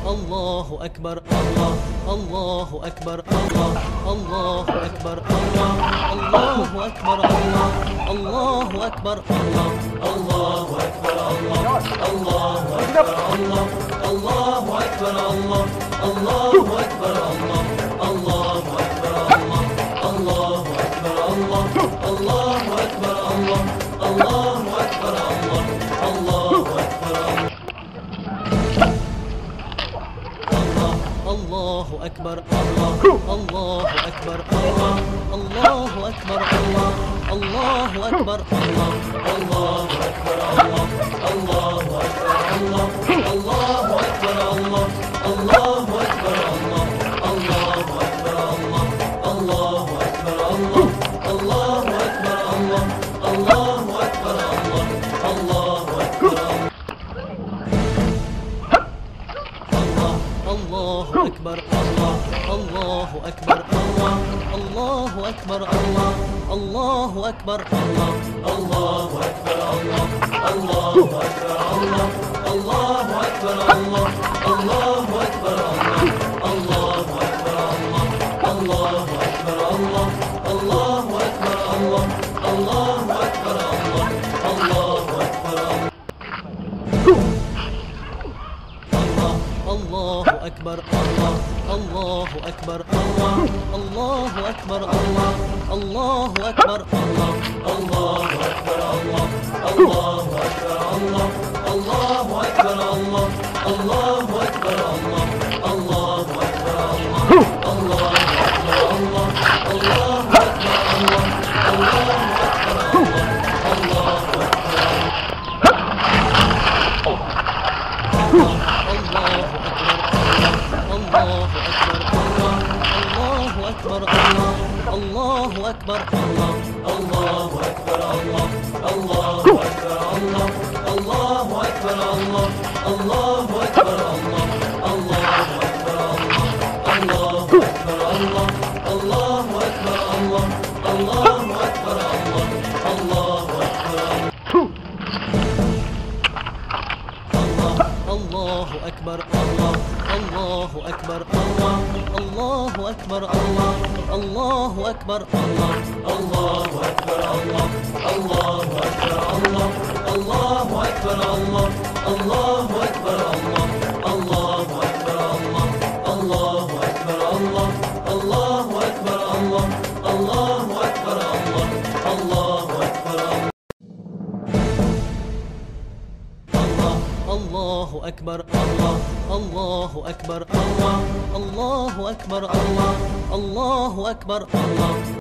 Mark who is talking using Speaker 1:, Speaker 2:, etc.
Speaker 1: الله أكبر الله الله أكبر الله الله أكبر الله الله أكبر الله الله أكبر الله الله أكبر الله الله أكبر الله الله أكبر الله الله أكبر الله الله أكبر الله الله أكبر الله الله أكبر الله الله أكبر الله الله أكبر الله أكبر الله الله أكبر الله الله أكبر الله الله أكبر الله الله أكبر الله الله أكبر الله الله أكبر الله الله أكبر الله الله أكبر الله الله أكبر الله الله أكبر الله الله أكبر الله الله أكبر الله أكبر الله الله أكبر الله الله أكبر الله الله أكبر الله الله أكبر الله الله أكبر الله الله أكبر الله الله أكبر الله الله أكبر الله الله أكبر الله الله أكبر الله الله أكبر الله الله أكبر الله أكبر الله الله أكبر الله الله أكبر الله الله أكبر الله الله أكبر الله الله أكبر الله الله أكبر الله الله أكبر الله الله أكبر الله الله أكبر الله الله أكبر الله الله أكبر الله الله أكبر الله أكبر الله الله أكبر الله الله أكبر الله الله أكبر الله الله أكبر الله الله أكبر الله الله أكبر الله الله أكبر الله الله أكبر الله الله أكبر الله أكبر الله الله أكبر الله الله أكبر الله الله أكبر الله الله أكبر الله الله أكبر الله الله أكبر الله الله أكبر الله الله أكبر الله الله أكبر الله الله أكبر الله الله أكبر الله الله أكبر الله أكبر الله الله أكبر الله الله أكبر الله الله أكبر الله